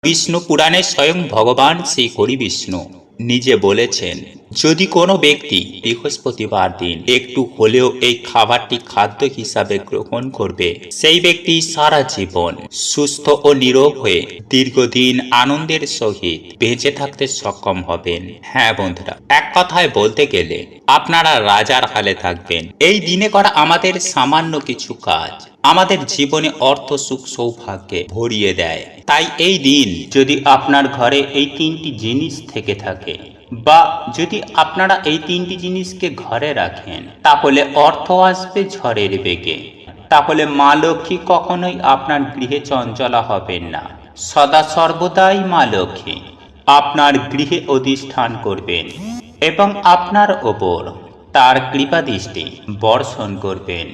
বিষ্ণু পুরাণে স্বয়ং ভগবান শ্রী হরি বিষ্ণু নিজে বলেছেন, যদি কোনো ব্যক্তি বৃহস্পতিবার দিন একটু হলেও এই খাবারটি খাদ্য হিসাবে গ্রহণ করবে, সেই ব্যক্তি সারা জীবন সুস্থ ও নিরোগ হয়ে দীর্ঘদিন আনন্দের সহিত বেঁচে থাকতে সক্ষম হবেন। হ্যাঁ বন্ধুরা, এক কথায় বলতে গেলে আপনারা রাজার হালে থাকবেন। এই দিনে করা আমাদের সামান্য কিছু কাজ আমাদের জীবনে অর্থ, সুখ, সৌভাগ্যে ভরিয়ে দেয়। তাই এই দিন যদি আপনার ঘরে এই তিনটি জিনিস থেকে থাকে, বা যদি আপনারা এই তিনটি জিনিসকে ঘরে রাখেন, তাহলে অর্থ আসবে ঝড়ের বেগে। তাহলে মা লক্ষ্মী কখনোই আপনার গৃহে চঞ্চলা হবেন না। সদা সর্বদাই মা লক্ষ্মী আপনার গৃহে অধিষ্ঠান করবেন এবং আপনার ওপর তার কৃপা দৃষ্টি বর্ষণ করবেন।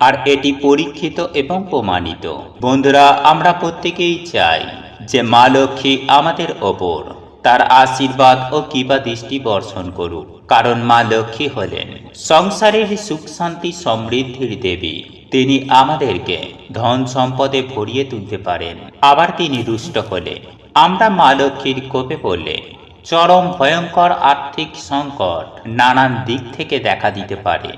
আর এটি পরীক্ষিত এবং প্রমাণিত। বন্ধুরা, আমরা প্রত্যেকেই চাই যে মা লক্ষ্মী আমাদের ওপর তার আশীর্বাদ ও কৃপা দৃষ্টি বর্ষণ করুক। কারণ মা লক্ষ্মী হলেন সংসারের সুখ, শান্তি, সমৃদ্ধির দেবী। তিনি আমাদেরকে ধন সম্পদে ভরিয়ে তুলতে পারেন। আবার তিনি রুষ্ট হলে, আমরা মা লক্ষ্মীর কোপে পড়লে চরম ভয়ঙ্কর আর্থিক সংকট নানান দিক থেকে দেখা দিতে পারে।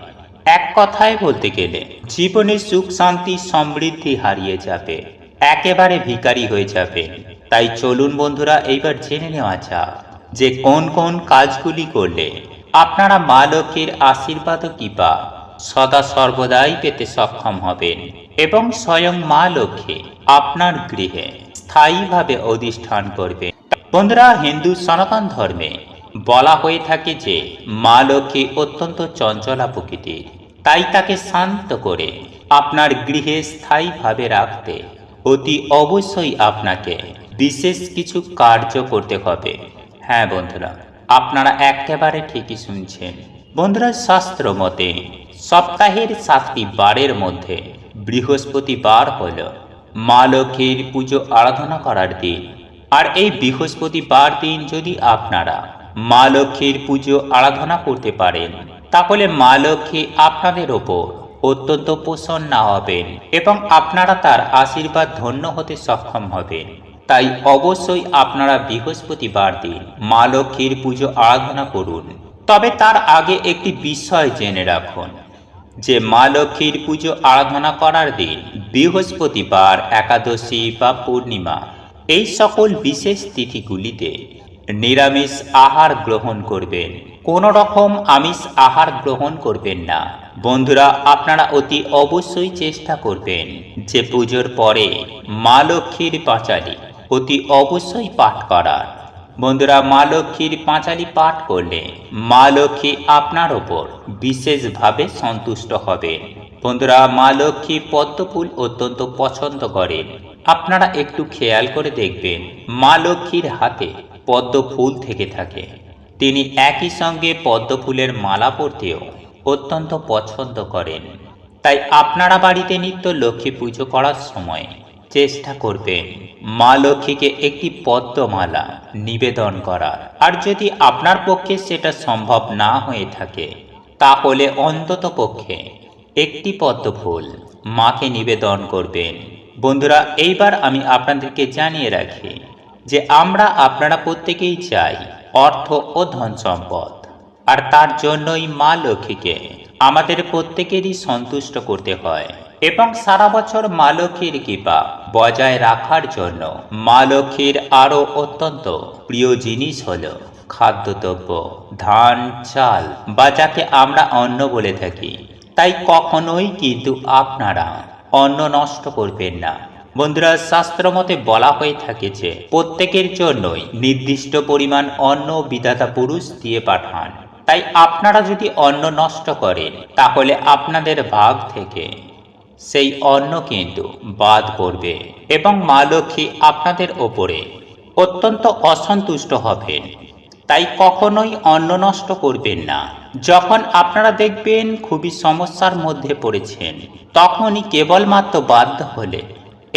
এক কথায় বলতে গেলে জীবনে সুখ, শান্তি, সমৃদ্ধি হারিয়ে যাবে, একেবারে ভিখারি হয়ে যাবে। তাই চলুন বন্ধুরা, এইবার জেনে নেওয়া যাক যে কোন কোন কাজগুলি করলে আপনারা মা লক্ষ্মীর আশীর্বাদ ও কৃপা সদা সর্বদাই পেতে সক্ষম হবেন এবং স্বয়ং মা লক্ষ্মী আপনার গৃহে স্থায়ীভাবে অধিষ্ঠান করবে। বন্ধুরা, হিন্দু সনাতন ধর্মে বলা হয়ে থাকে যে মা লক্ষ্মী অত্যন্ত চঞ্চলা প্রকৃতির। তাই তাকে শান্ত করে আপনার গৃহে স্থায়ীভাবে রাখতে অতি অবশ্যই আপনাকে বিশেষ কিছু কার্য করতে হবে। হ্যাঁ বন্ধুরা, আপনারা একেবারে ঠিকই শুনছেন। বন্ধুরা, শাস্ত্র মতে সপ্তাহের 7টি বারের মধ্যে বৃহস্পতিবার হল মা লক্ষ্মীর পুজো আরাধনা করার দিন। আর এই বৃহস্পতিবার দিন যদি আপনারা মা লক্ষ্মীর পুজো আরাধনা করতে পারেন, তাহলে মা লক্ষ্মী আপনাদের ওপর অত্যন্ত প্রসন্ন হবেন এবং আপনারা তার আশীর্বাদ ধন্য হতে সক্ষম হবেন। তাই অবশ্যই আপনারা বৃহস্পতিবার দিন মা লক্ষ্মীর পুজো আরাধনা করুন। তবে তার আগে একটি বিষয় জেনে রাখুন যে মা লক্ষ্মীর পুজো আরাধনা করার দিন বৃহস্পতিবার, একাদশী বা পূর্ণিমা, এই সকল বিশেষ তিথিগুলিতে নিরামিষ আহার গ্রহণ করবেন। কোনো রকম আমিষ আহার গ্রহণ করবেন না। বন্ধুরা, আপনারা অতি অবশ্যই চেষ্টা করবেন যে পুজোর পরে মা লক্ষ্মীর পাঁচালী অতি অবশ্যই পাঠ করার। বন্ধুরা, মা লক্ষ্মীর পাঁচালী পাঠ করলে মা লক্ষ্মী আপনার ওপর বিশেষভাবে সন্তুষ্ট হবেন। বন্ধুরা, মা লক্ষ্মী পদ্ম ফুল অত্যন্ত পছন্দ করেন। আপনারা একটু খেয়াল করে দেখবেন, মা লক্ষ্মীর হাতে পদ্ম ফুল থেকে থাকে। তিনি একই সঙ্গে পদ্ম ফুলের মালা পরতেও অত্যন্ত পছন্দ করেন। তাই আপনারা বাড়িতে নিত্য লক্ষ্মী পুজো করার সময় চেষ্টা করবেন মা লক্ষ্মীকে একটি পদ্মমালা নিবেদন করার। আর যদি আপনার পক্ষে সেটা সম্ভব না হয়ে থাকে, তাহলে অন্তত পক্ষে একটি পদ্ম ফুল মাকে নিবেদন করবেন। বন্ধুরা, এইবার আমি আপনাদেরকে জানিয়ে রাখি যে আপনারা প্রত্যেকেই চাই অর্থ ও ধন সম্পদ। আর তার জন্যই মা লক্ষ্মীকে আমাদের প্রত্যেকেরই সন্তুষ্ট করতে হয় এবং সারা বছর মা লক্ষ্মীর কৃপা বজায় রাখার জন্য মা লক্ষ্মীর আরও অত্যন্ত প্রিয় জিনিস হল খাদ্যদ্রব্য, ধান, চাল, বা যাকে আমরা অন্ন বলে থাকি। তাই কখনোই কিন্তু আপনারা অন্ন নষ্ট করবেন না। বন্ধুরা, শাস্ত্র মতে বলা হয়ে থাকে যে প্রত্যেকের জন্যই নির্দিষ্ট পরিমাণ অন্ন বিধাতা পুরুষ দিয়ে পাঠান। তাই আপনারা যদি অন্ন নষ্ট করেন, তাহলে আপনাদের ভাগ থেকে সেই অন্ন কিন্তু বাদ পড়বে এবং মা লক্ষ্মী আপনাদের ওপরে অত্যন্ত অসন্তুষ্ট হবেন। তাই কখনোই অন্ন নষ্ট করবেন না। যখন আপনারা দেখবেন খুবই সমস্যার মধ্যে পড়েছেন, তখনই কেবলমাত্র বাধ্য হলে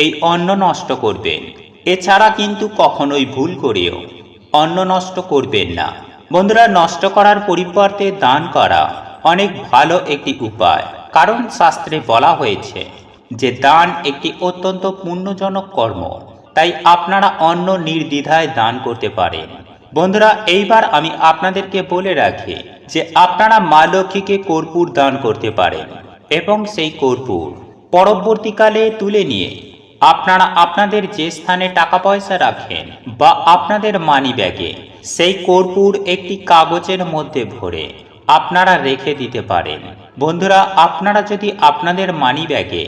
এই অন্ন নষ্ট করবেন। এছাড়া কিন্তু কখনোই ভুল করেও অন্ন নষ্ট করবেন না। বন্ধুরা, নষ্ট করার পরিবর্তে দান করা অনেক ভালো একটি উপায়। কারণ শাস্ত্রে বলা হয়েছে যে দান একটি অত্যন্ত পুণ্যজনক কর্ম। তাই আপনারা অন্ন নির্দ্বিধায় দান করতে পারেন। বন্ধুরা, এইবার আমি আপনাদেরকে বলে রাখি যে আপনারা মা লক্ষ্মীকে কর্পূর দান করতে পারেন এবং সেই কর্পূর পরবর্তীকালে তুলে নিয়ে আপনারা আপনাদের যে স্থানে টাকা পয়সা রাখেন বা আপনাদের মানি ব্যাগে সেই কর্পূর একটি কাগজের মধ্যে ভরে আপনারা রেখে দিতে পারেন। বন্ধুরা, আপনারা যদি আপনাদের মানি ব্যাগে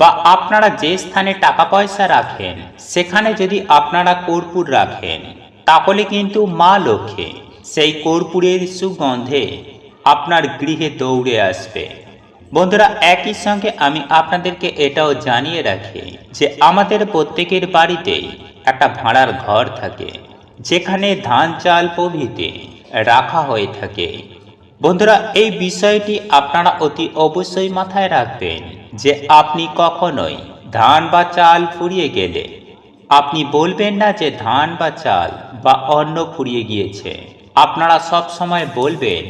বা আপনারা যে স্থানে টাকা পয়সা রাখেন সেখানে যদি আপনারা কর্পূর রাখেন, তাহলে কিন্তু মা লক্ষ্মী সেই কর্পূরের সুগন্ধে আপনার গৃহে দৌড়ে আসবে। বন্ধুরা, একই সঙ্গে আমি আপনাদেরকে এটাও জানিয়ে রাখি যে আমাদের প্রত্যেকের বাড়িতেই একটা ভাড়ার ঘর থাকে, যেখানে ধান চাল প্রভৃতি রাখা হয়ে থাকে। বন্ধুরা, এই বিষয়টি আপনারা অতি অবশ্যই মাথায় রাখবেন যে আপনি কখনোই ধান বা চাল ফুরিয়ে গেলে আপনি বলবেন না যে ধান বা চাল বা অন্ন ফুরিয়ে গিয়েছে। আপনারা সব সময় বলবেন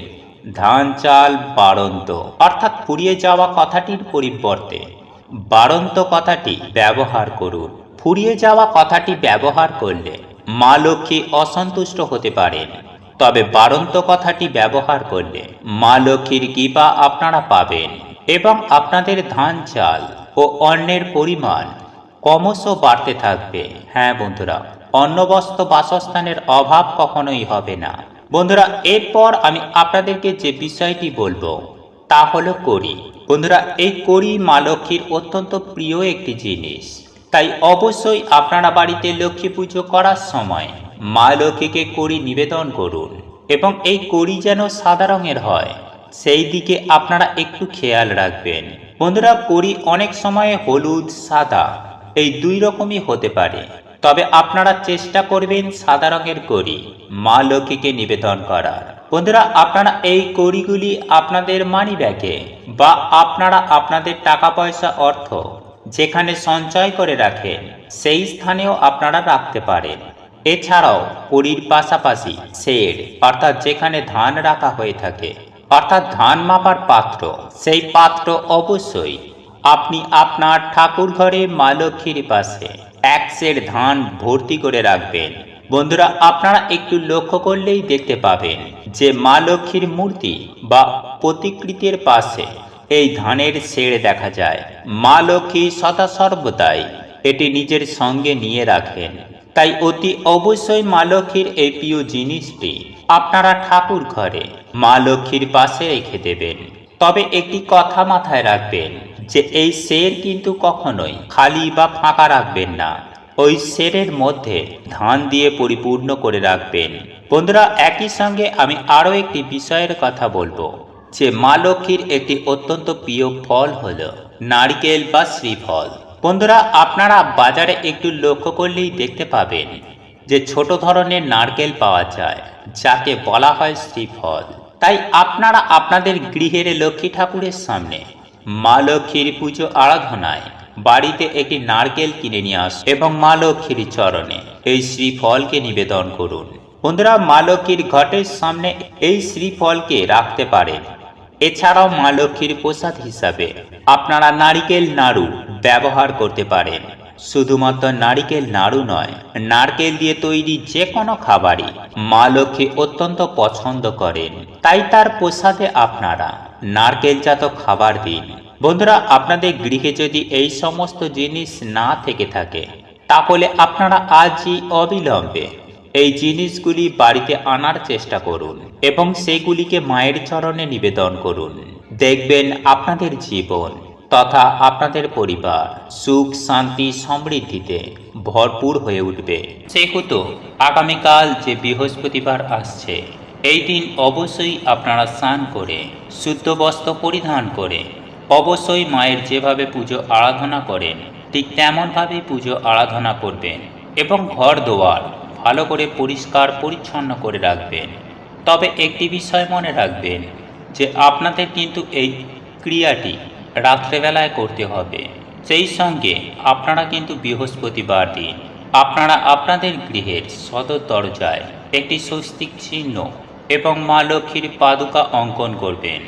ধান চাল বাড়ন্ত, অর্থাৎ ফুরিয়ে যাওয়া কথাটির পরিবর্তে বাড়ন্ত কথাটি ব্যবহার করুন। ফুরিয়ে যাওয়া কথাটি ব্যবহার করলে মা লক্ষ্মী অসন্তুষ্ট হতে পারেন, তবে বাড়ন্ত কথাটি ব্যবহার করলে মা লক্ষ্মীর কৃপা আপনারা পাবেন এবং আপনাদের ধান চাল ও অন্নের পরিমাণ ক্রমশ বাড়তে থাকবে। হ্যাঁ বন্ধুরা, অন্ন বস্ত্র বাসস্থানের অভাব কখনোই হবে না। বন্ধুরা, এরপর আমি আপনাদেরকে যে বিষয়টি বলবো তা হলো কড়ি। বন্ধুরা, এই কড়ি মা লক্ষ্মীর অত্যন্ত প্রিয় একটি জিনিস, তাই অবশ্যই আপনারা বাড়িতে লক্ষ্মী পুজো করার সময় মা লক্ষ্মীকে কড়ি নিবেদন করুন এবং এই কড়ি যেন সাদা রঙের হয় সেই দিকে আপনারা একটু খেয়াল রাখবেন। বন্ধুরা, কড়ি অনেক সময় হলুদ সাদা এই দুই রকমই হতে পারে, তবে আপনারা চেষ্টা করবেন সাদা রঙের কড়ি মা লক্ষ্মীকে নিবেদন করার। বন্ধুরা, আপনারা এই কড়িগুলি আপনাদের মানি ব্যাগে বা আপনারা আপনাদের টাকা পয়সা অর্থ যেখানে সঞ্চয় করে রাখেন সেই স্থানেও আপনারা রাখতে পারেন। এছাড়াও কড়ির পাশাপাশি শেড, অর্থাৎ যেখানে ধান রাখা হয়ে থাকে, অর্থাৎ ধান মাপার পাত্র, সেই পাত্র অবশ্যই আপনি আপনার ঠাকুর ঘরে মা লক্ষ্মীর পাশে এক সের ধান ভর্তি করে রাখবেন। বন্ধুরা, আপনারা একটু লক্ষ্য করলেই দেখতে পাবেন যে মা লক্ষ্মীর মূর্তি বা প্রতিকৃতির পাশে এই ধানের সের দেখা যায়। মা লক্ষ্মী সদা সর্বদাই এটি নিজের সঙ্গে নিয়ে রাখেন, তাই অতি অবশ্যই মা লক্ষ্মীর এই প্রিয় জিনিসটি আপনারা ঠাকুর ঘরে মা লক্ষ্মীর পাশে রেখে দেবেন। তবে একটি কথা মাথায় রাখবেন যে এই সের কিন্তু কখনোই খালি বা ফাঁকা রাখবেন না, ওই সেরের মধ্যে ধান দিয়ে পরিপূর্ণ করে রাখবেন। বন্ধুরা, একই সঙ্গে আমি আরও একটি বিষয়ের কথা বলবো যে মা লক্ষ্মীর একটি অত্যন্ত প্রিয় ফল হলো নারকেল বা শ্রীফল। বন্ধুরা, আপনারা বাজারে একটু লক্ষ্য করলেই দেখতে পাবেন যে ছোট ধরনের নারকেল পাওয়া যায়, যাকে বলা হয় শ্রীফল। তাই আপনারা আপনাদের গৃহের লক্ষ্মী ঠাকুরের সামনে মা লক্ষ্মীর পুজো আরাধনায় বাড়িতে একটি নারকেল কিনে নিয়ে আসুন এবং মা লক্ষ্মীর চরণে এই শ্রীফলকে নিবেদন করুন। বন্ধুরা, মা লক্ষ্মীর ঘটের সামনে এই শ্রীফলকে রাখতে পারেন। এছাড়াও মা লক্ষ্মীর প্রসাদ হিসাবে আপনারা নারিকেল নাড়ু ব্যবহার করতে পারেন। শুধুমাত্র নারিকেল নাড়ু নয়, নারকেল দিয়ে তৈরি যে কোনো খাবারই মা লক্ষ্মী অত্যন্ত পছন্দ করেন, তাই তার প্রসাদে আপনারা নারকেলজাত খাবার দিন। বন্ধুরা, আপনাদের গৃহে যদি এই সমস্ত জিনিস না থেকে থাকে, তাহলে আপনারা আজই অবিলম্বে এই জিনিসগুলি বাড়িতে আনার চেষ্টা করুন এবং সেগুলিকে মায়ের চরণে নিবেদন করুন। দেখবেন আপনাদের জীবন তথা আপনাদের পরিবার সুখ শান্তি সমৃদ্ধিতে ভরপুর হয়ে উঠবে। সেহেতু আগামীকাল যে বৃহস্পতিবার আসছে, এই দিন অবশ্যই আপনারা স্নান করে শুদ্ধ বস্ত্র পরিধান করে অবশ্যই মায়ের যেভাবে পুজো আরাধনা করেন ঠিক তেমনভাবেই পুজো আরাধনা করবেন এবং ঘর দুয়ার ভালো করে পরিষ্কার পরিচ্ছন্ন করে রাখবেন। তবে একটি বিষয় মনে রাখবেন যে আপনাদের কিন্তু এই ক্রিয়াটি রাত্রেবেলায় করতে হবে। সেই সঙ্গে আপনারা কিন্তু বৃহস্পতিবার দিন আপনারা আপনাদের গৃহের সদর দরজায় একটি স্বস্তিক চিহ্ন এবং মা লক্ষ্মীর পাদুকা অঙ্কন করবেন।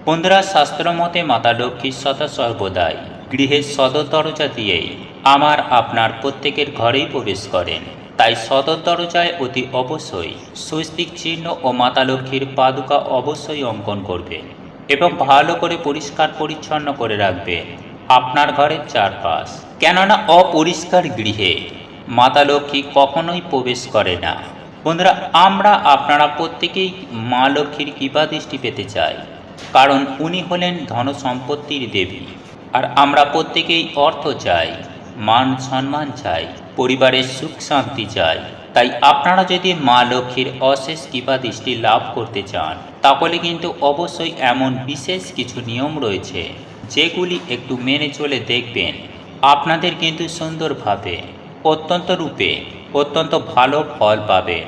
বন্ধুরা, শাস্ত্র মতে মাতা লক্ষ্মীর সদা সর্বদাই গৃহের সদর দরজা দিয়েই আমার আপনার প্রত্যেকের ঘরেই প্রবেশ করেন। তাই সদর দরজায় অতি অবশ্যই স্বস্তিক চিহ্ন ও মাতা লক্ষ্মীর পাদুকা অবশ্যই অঙ্কন করবেন এবং ভালো করে পরিষ্কার পরিচ্ছন্ন করে রাখবেন আপনার ঘরের চারপাশ। কেননা অপরিষ্কার গৃহে মাতা লক্ষ্মী কখনোই প্রবেশ করে না। বন্ধুরা, আমরা আপনারা প্রত্যেকেই মা লক্ষ্মীর কৃপা দৃষ্টি পেতে চাই, কারণ উনি হলেন ধন সম্পত্তির দেবী। আর আমরা প্রত্যেকেই অর্থ চাই, মান সম্মান চাই, পরিবারের সুখ শান্তি চাই। তাই আপনারা যদি মা লক্ষ্মীর অশেষ কৃপা দৃষ্টি লাভ করতে চান, তাহলে কিন্তু অবশ্যই এমন বিশেষ কিছু নিয়ম রয়েছে যেগুলি একটু মেনে চলে দেখবেন, আপনাদের কিন্তু সুন্দরভাবে অত্যন্ত ভালো ফল পাবেন।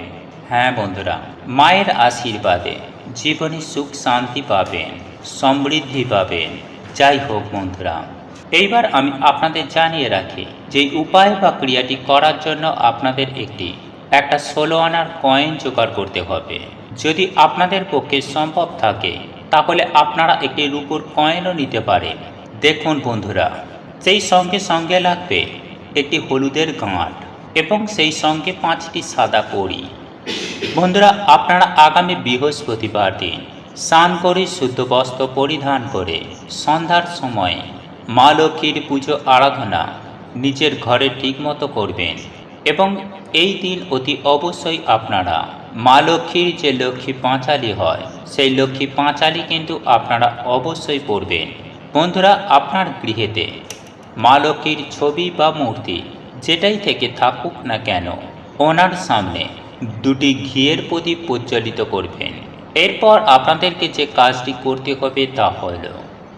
হ্যাঁ বন্ধুরা, মায়ের আশীর্বাদে জীবনে সুখ শান্তি পাবেন, সমৃদ্ধি পাবেন। যাই হোক বন্ধুরা, এইবার আমি আপনাদের জানিয়ে রাখি যে উপায় বা ক্রিয়াটি করার জন্য আপনাদের একটা 16 আনার কয়েন জোগাড় করতে হবে। যদি আপনাদের পক্ষে সম্ভব থাকে তাহলে আপনারা একটি রূপোর কয়েনও নিতে পারেন। দেখুন বন্ধুরা, সেই সঙ্গে লাগবে একটি হলুদের গাঁট এবং সেই সঙ্গে 5টি সাদা কড়ি। বন্ধুরা, আপনারা আগামী বৃহস্পতিবার দিন স্নান করে শুদ্ধ বস্ত্র পরিধান করে সন্ধ্যার সময় মা লক্ষ্মীর পুজো আরাধনা নিজের ঘরে ঠিকমতো করবেন এবং এই দিন অতি অবশ্যই আপনারা মা লক্ষ্মীর যে লক্ষ্মী পাঁচালী হয় সেই লক্ষ্মী পাঁচালী কিন্তু আপনারা অবশ্যই পড়বেন। বন্ধুরা, আপনার গৃহেতে মা লক্ষ্মীর ছবি বা মূর্তি যেটাই থেকে থাকুক না কেন, ওনার সামনে 2টি ঘিয়ের প্রদীপ প্রজ্বলিত করবেন। এরপর আপনাদেরকে যে কাজটি করতে হবে তা হল,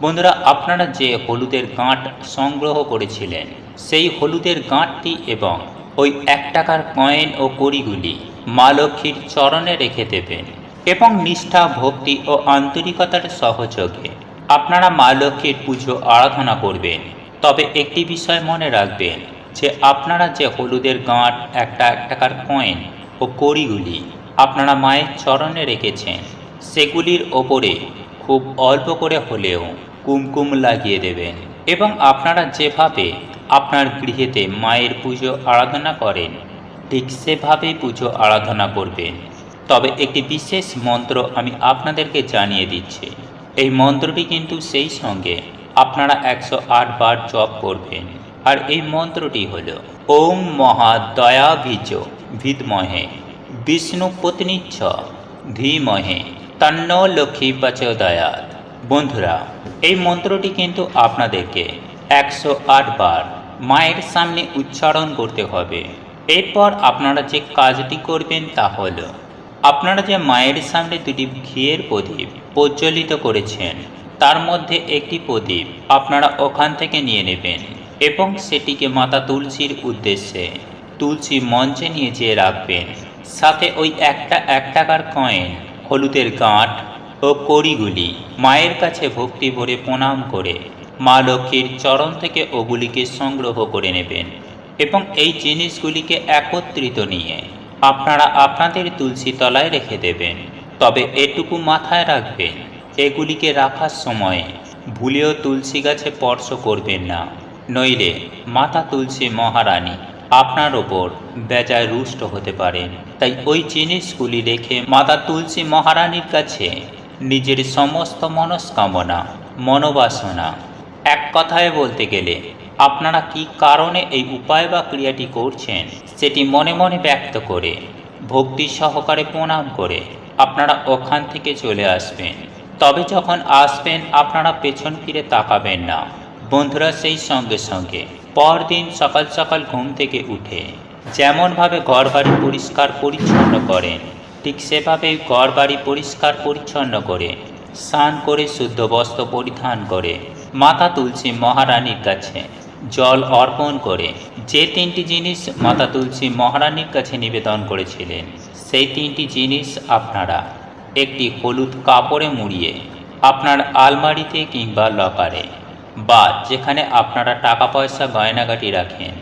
বন্ধুরা, আপনারা যে হলুদের গাঁট সংগ্রহ করেছিলেন সেই হলুদের গাঁটটি এবং ওই 1 টাকার কয়েন ও কড়িগুলি মা লক্ষ্মীর চরণে রেখে দেবেন এবং নিষ্ঠা, ভক্তি ও আন্তরিকতার সহযোগে আপনারা মা লক্ষ্মীর পুজো আরাধনা করবেন। তবে একটি বিষয় মনে রাখবেন যে আপনারা যে হলুদের গাঁট, 1 টাকার কয়েন ও কড়িগুলি আপনারা মায়ের চরণে রেখেছেন, সেগুলির ওপরে খুব অল্প করে হলেও কুমকুম লাগিয়ে দেবেন এবং আপনারা যেভাবে আপনার গৃহেতে মায়ের পুজো আরাধনা করেন ঠিক সেভাবেই পুজো আরাধনা করবেন। তবে একটি বিশেষ মন্ত্র আমি আপনাদেরকে জানিয়ে দিচ্ছি। এই মন্ত্রটি কিন্তু সেই সঙ্গে আপনারা 108 বার জপ করবেন। আর এই মন্ত্রটি হল ওম মহাদয়াবীজ বিদ্মহে বিষ্ণুপত্নীচ্ছ ধীমহে তন্ন লক্ষ্মী প্রচোদয়াৎ। বন্ধুরা, এই মন্ত্রটি কিন্তু আপনাদেরকে 108 বার মায়ের সামনে উচ্চারণ করতে হবে। এরপর আপনারা যে কাজটি করবেন তা হল, আপনারা যে মায়ের সামনে 2টি ঘিয়ের প্রদীপ প্রজ্বলিত করেছেন তার মধ্যে একটি প্রদীপ আপনারা ওখান থেকে নিয়ে নেবেন এবং সেটিকে মাতা তুলসীর উদ্দেশ্যে তুলসী মঞ্চে নিয়ে যেয়ে রাখবেন। সাথে ওই 1 টাকার কয়েন, হলুদের গাঁট ও কড়িগুলি মায়ের কাছে ভক্তি ভরে প্রণাম করে মা লক্ষ্মীর চরণ থেকে ওগুলিকে সংগ্রহ করে নেবেন এবং এই জিনিসগুলিকে একত্রিত নিয়ে আপনারা আপনাদের তুলসী তলায় রেখে দেবেন। তবে এটুকু মাথায় রাখবেন, এগুলিকে রাখার সময় ভুলেও তুলসী গাছে স্পর্শ করবেন না, নইলে মাতা তুলসী মহারানী আপনার ওপর বেজায় রুষ্ট হতে পারেন। তাই ওই জিনিসগুলি রেখে মাতা তুলসী মহারানীর কাছে নিজের সমস্ত মনস্কামনা, মনোবাসনা, এক কথায় বলতে গেলে আপনারা কি কারণে এই উপায় বা ক্রিয়াটি করছেন সেটি মনে মনে ব্যক্ত করে ভক্তি সহকারে প্রণাম করে আপনারা ওখান থেকে চলে আসবেন। তবে যখন আসবেন আপনারা পেছন ফিরে তাকাবেন না। বন্ধুরা, সেই সঙ্গে পরদিন সকাল সকাল ঘুম থেকে উঠে যেমনভাবে ঘরবাড়ি পরিষ্কার পরিচ্ছন্ন করেন ঠিক সেভাবেই ঘরবাড়ি পরিষ্কার পরিচ্ছন্ন করে স্নান করে শুদ্ধ বস্ত্র পরিধান করে মাতা তুলসী মহারানীর কাছে জল অর্পণ করে যে 3টি জিনিস মাতা তুলসী মহারানীর কাছে নিবেদন করেছিলেন সেই 3টি জিনিস আপনারা একটি হলুদ কাপড়ে মুড়িয়ে আপনার আলমারিতে কিংবা লকারে বা যেখানে আপনারা টাকা পয়সা গয়নাগাটি রাখেন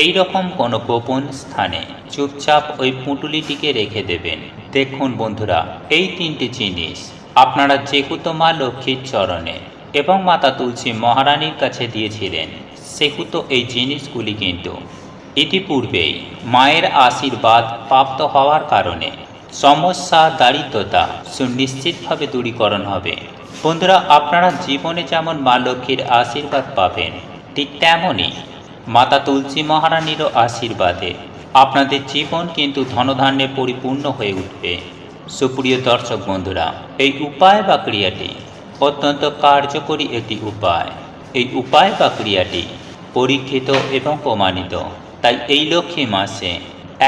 এই রকম কোনো গোপন স্থানে চুপচাপ ওই পুঁটুলিটিকে রেখে দেবেন। দেখুন বন্ধুরা, এই 3টি জিনিস আপনারা যেহেতু মা লক্ষ্মীর চরণে এবং মাতা তুলসী মহারানীর কাছে দিয়েছিলেন সেহেতু এই জিনিসগুলি কিন্তু ইতিপূর্বেই মায়ের আশীর্বাদ প্রাপ্ত হওয়ার কারণে সমস্যা দারিদ্রতা সুনিশ্চিতভাবে দূরীকরণ হবে। বন্ধুরা, আপনারা জীবনে যেমন মা লক্ষ্মীর আশীর্বাদ পাবেন, ঠিক তেমনই মাতা তুলসী মহারানীরও আশীর্বাদে আপনাদের জীবন কিন্তু ধনধান্যে পরিপূর্ণ হয়ে উঠবে। সুপ্রিয় দর্শক বন্ধুরা, এই উপায় বা ক্রিয়াটি অত্যন্ত কার্যকরী একটি উপায়। এই উপায় বা ক্রিয়াটি পরীক্ষিত এবং প্রমাণিত, তাই এই লক্ষ্মী মাসে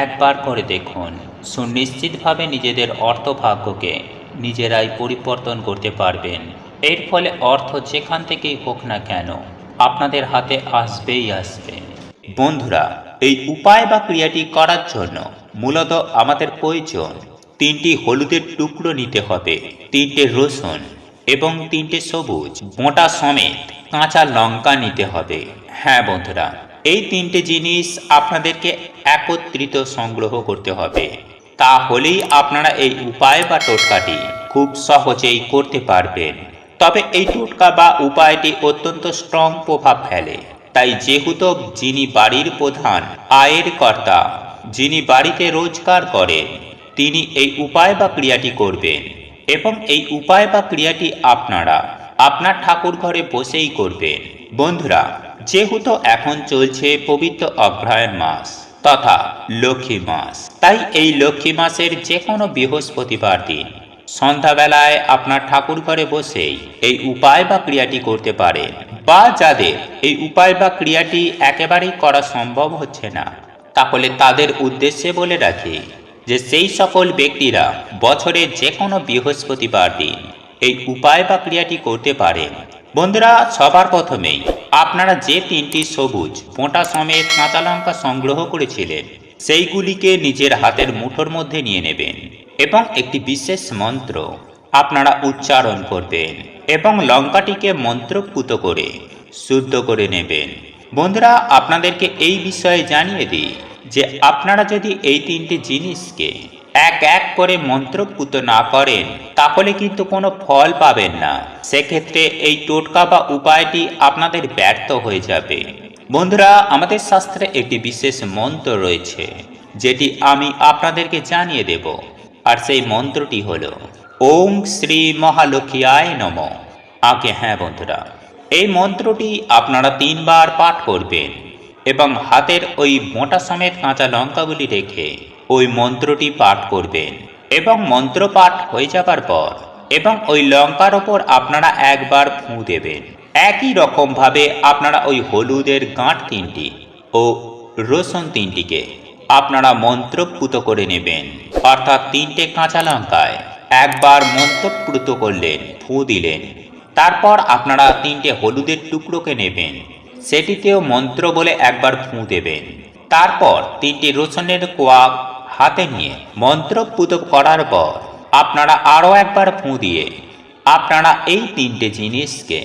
একবার করে দেখুন। সুনিশ্চিতভাবে নিজেদের অর্থভাগ্যকে নিজেরাই পরিবর্তন করতে পারবেন। এর ফলে অর্থ যেখান থেকেই হোক না কেন আপনাদের হাতে আসবেই আসবে। বন্ধুরা, এই উপায় বা ক্রিয়াটি করার জন্য মূলত আমাদের প্রয়োজন 3টি হলুদের টুকরো নিতে হবে, 3টে রসুন এবং 3টে সবুজ মোটা সমেত কাঁচা লঙ্কা নিতে হবে। হ্যাঁ বন্ধুরা, এই 3টে জিনিস আপনাদেরকে একত্রিত সংগ্রহ করতে হবে। তাহলেই আপনারা এই উপায় বা টোটকাটি খুব সহজেই করতে পারবেন। তবে এই টোটকা বা উপায়টি অত্যন্ত স্ট্রং প্রভাব ফেলে, তাই যেহেতু যিনি বাড়ির প্রধান আয়ের কর্তা, যিনি বাড়িতে রোজগার করেন, তিনি এই উপায় বা ক্রিয়াটি করবেন। এবং এই উপায় বা ক্রিয়াটি আপনারা আপনার ঠাকুর ঘরে বসেই করবেন। বন্ধুরা, যেহেতু এখন চলছে পবিত্র অগ্রহায়ণ মাস তথা লক্ষ্মী মাস, তাই এই লক্ষ্মী মাসের যে কোনো বৃহস্পতিবার দিন সন্ধ্যাবেলায় আপনার ঠাকুর ঘরে বসেই এই উপায় বা ক্রিয়াটি করতে পারেন। বা যাদের এই উপায় বা ক্রিয়াটি একেবারেই করা সম্ভব হচ্ছে না, তাহলে তাদের উদ্দেশ্যে বলে রাখি যে সেই সকল ব্যক্তিরা বছরের যে কোনো বৃহস্পতিবার দিন এই উপায় বা ক্রিয়াটি করতে পারেন। বন্ধুরা, সবার প্রথমেই আপনারা যে 3টি সবুজ মোটা সমেত কাঁচা লঙ্কা সংগ্রহ করেছিলেন সেইগুলিকে নিজের হাতের মুঠোর মধ্যে নিয়ে নেবেন এবং একটি বিশেষ মন্ত্র আপনারা উচ্চারণ করবেন এবং লঙ্কাটিকে মন্ত্রপুত করে শুদ্ধ করে নেবেন। বন্ধুরা, আপনাদেরকে এই বিষয়ে জানিয়ে দিই যে আপনারা যদি এই 3টি জিনিসকে এক এক করে মন্ত্রপুত না করেন তাহলে কিন্তু কোনো ফল পাবেন না। সেক্ষেত্রে এই টোটকা বা উপায়টি আপনাদের ব্যর্থ হয়ে যাবে। বন্ধুরা, আমাদের শাস্ত্রে একটি বিশেষ মন্ত্র রয়েছে যেটি আমি আপনাদেরকে জানিয়ে দেব, আর সেই মন্ত্রটি হল ওম শ্রী মহালক্ষ্মীয়ায় নমঃ। হ্যাঁ বন্ধুরা, এই মন্ত্রটি আপনারা 3 বার পাঠ করবেন এবং হাতের ওই মোটা সমেত কাঁচা লঙ্কাগুলি রেখে ওই মন্ত্রটি পাঠ করবেন এবং মন্ত্র পাঠ হয়ে যাবার পর এবং ওই লঙ্কার ওপর আপনারা একবার ফুঁ দেবেন। একই রকমভাবে আপনারা ওই হলুদের গাঁট 3টি ও রসুন 3টিকে আপনারা মন্ত্রপুত করে নেবেন। অর্থাৎ 3টে কাঁচা লঙ্কায় একবার মন্ত্রপুত করলেন, ফুঁ দিলেন। তারপর আপনারা 3টে হলুদের টুকরোকে নেবেন, সেটিতেও মন্ত্র বলে একবার ফুঁ দেবেন। তারপর 3টি রসুনের কোয়া হাতে নিয়ে মন্ত্রপুত করার পর আপনারা আরও একবার ফুঁ দিয়ে আপনারা এই 3টে জিনিসকে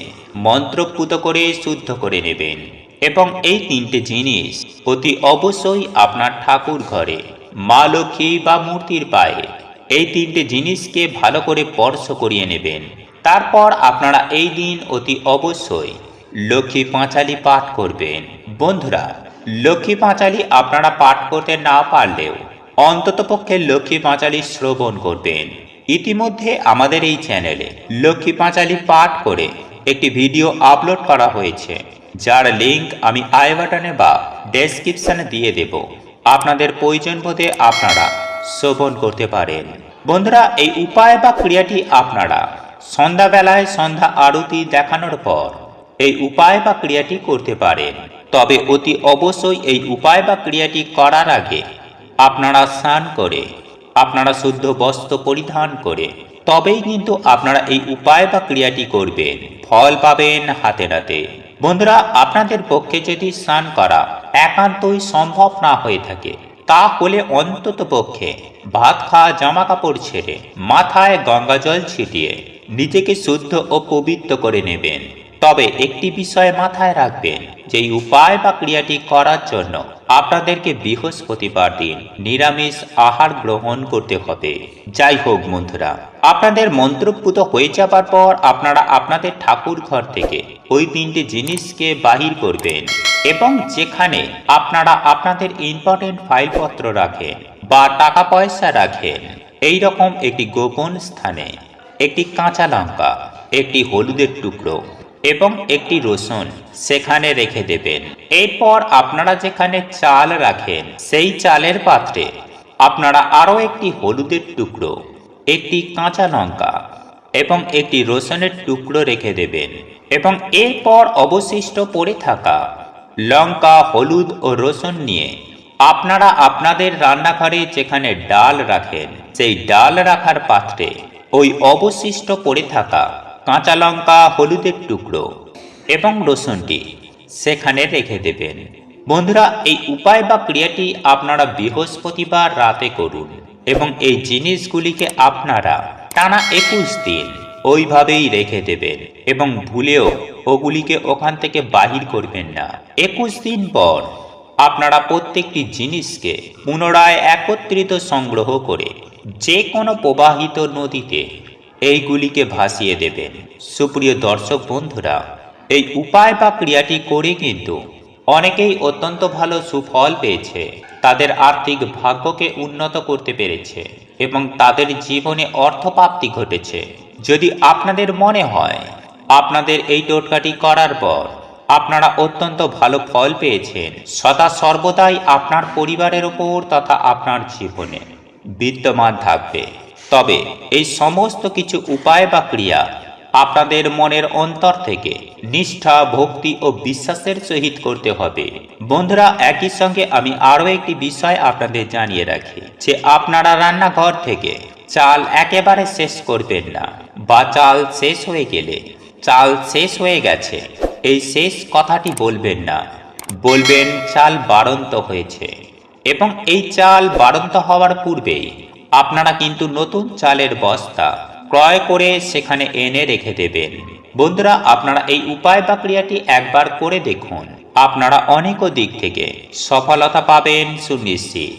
মন্ত্রপুত করে শুদ্ধ করে নেবেন এবং এই 3টে জিনিস অতি অবশ্যই আপনার ঠাকুর ঘরে মা লক্ষ্মী বা মূর্তির পায়ে এই 3টে জিনিসকে ভালো করে স্পর্শ করিয়ে নেবেন। তারপর আপনারা এই দিন অতি অবশ্যই লক্ষ্মী পাঁচালী পাঠ করবেন। বন্ধুরা, লক্ষ্মী পাঁচালী আপনারা পাঠ করতে না পারলেও অন্ততপক্ষে লক্ষ্মী পাঁচালী শ্রবণ করবেন। ইতিমধ্যে আমাদের এই চ্যানেলে লক্ষ্মী পাঁচালী পাঠ করে একটি ভিডিও আপলোড করা হয়েছে, যার লিঙ্ক আমি আই বাটনে বা ডেসক্রিপশনে দিয়ে দেব। আপনাদের প্রয়োজন বোধে আপনারা শ্রবণ করতে পারেন। বন্ধুরা, এই উপায় বা ক্রিয়াটি আপনারা সন্ধ্যাবেলায় সন্ধ্যা আরতি দেখানোর পর এই উপায় বা ক্রিয়াটি করতে পারেন। তবে অতি অবশ্যই এই উপায় বা ক্রিয়াটি করার আগে আপনারা স্নান করে আপনারা শুদ্ধ বস্ত্র পরিধান করে তবেই কিন্তু আপনারা এই উপায় বা ক্রিয়াটি করবেন। ফল পাবেন হাতে নাতে। বন্ধুরা, আপনাদের পক্ষে যদি স্নান করা একান্তই সম্ভব না হয়ে থাকে তাহলে অন্তত পক্ষে ভাত খাওয়া জামা কাপড় ছেড়ে মাথায় গঙ্গা জল ছিটিয়ে নিজেকে শুদ্ধ ও পবিত্র করে নেবেন তবে একটি বিষয় মাথায় রাখবেন যে এই উপায় বা ক্রিয়াটি করার জন্য আপনাদেরকে বৃহস্পতিবার দিন নিরামিষ আহার গ্রহণ করতে হবে। যাই হোক বন্ধুরা, আপনাদের মন্ত্রপুত হয়ে যাবার পর আপনারা আপনাদের ঠাকুর ঘর থেকে ওই তিনটি জিনিসকে বাহির করবেন এবং যেখানে আপনারা আপনাদের ইম্পর্টেন্ট ফাইলপত্র রাখেন বা টাকা পয়সা রাখেন এই রকম একটি গোপন স্থানে একটি কাঁচা লঙ্কা, একটি হলুদের টুকরো এবং একটি রসুন সেখানে রেখে দেবেন। এরপর আপনারা যেখানে চাল রাখেন সেই চালের পাত্রে আপনারা আরও একটি হলুদের টুকরো, একটি কাঁচা লঙ্কা এবং একটি রসুনের টুকরো রেখে দেবেন এবং এরপর অবশিষ্ট পড়ে থাকা লঙ্কা, হলুদ ও রসুন নিয়ে আপনারা আপনাদের রান্নাঘরে যেখানে ডাল রাখেন সেই ডাল রাখার পাত্রে ওই অবশিষ্ট পড়ে থাকা কাঁচা লঙ্কা, হলুদের টুকরো এবং রসুনটি সেখানে রেখে দেবেন। বন্ধুরা, এই উপায় বা ক্রিয়াটি আপনারা বৃহস্পতিবার রাতে করুন এবং এই জিনিসগুলিকে আপনারা টানা 21 দিন ওইভাবেই রেখে দেবেন এবং ভুলেও ওগুলিকে ওখান থেকে বাহির করবেন না। 21 দিন পর আপনারা প্রত্যেকটি জিনিসকে পুনরায় একত্রিত সংগ্রহ করে যে কোনো প্রবাহিত নদীতে এইগুলিকে ভাসিয়ে দেবেন। সুপ্রিয় দর্শক বন্ধুরা, এই উপায় বা ক্রিয়াটি করে কিন্তু অনেকেই অত্যন্ত ভালো সুফল পেয়েছে, তাদের আর্থিক ভাগ্যকে উন্নত করতে পেরেছে এবং তাদের জীবনে অর্থপ্রাপ্তি ঘটেছে। যদি আপনাদের মনে হয় আপনাদের এই টোটকাটি করার পর আপনারা অত্যন্ত ভালো ফল পেয়েছেন, সদা সর্বদাই আপনার পরিবারের ওপর তথা আপনার জীবনে বিদ্যমান থাকবে, তবে এই সমস্ত কিছু উপায় বা ক্রিয়া আপনাদের মনের অন্তর থেকে নিষ্ঠা, ভক্তি ও বিশ্বাসের সহিত করতে হবে। বন্ধুরা, একই সঙ্গে আমি আরও একটি বিষয় আপনাদের জানিয়ে রাখি যে আপনারা রান্নাঘর থেকে চাল একেবারে শেষ করবেন না, বা চাল শেষ হয়ে গেলে চাল শেষ হয়ে গেছে এই শেষ কথাটি বলবেন না, বলবেন চাল বাড়ন্ত হয়েছে। এবং এই চাল বাড়ন্ত হওয়ার পূর্বেই আপনারা কিন্তু নতুন চালের বস্তা ক্রয় করে সেখানে এনে রেখে দেবেন। বন্ধুরা, আপনারা এই উপায় বা ক্রিয়াটি একবার করে দেখুন, আপনারা অনেক দিক থেকে সফলতা পাবেন সুনিশ্চিত।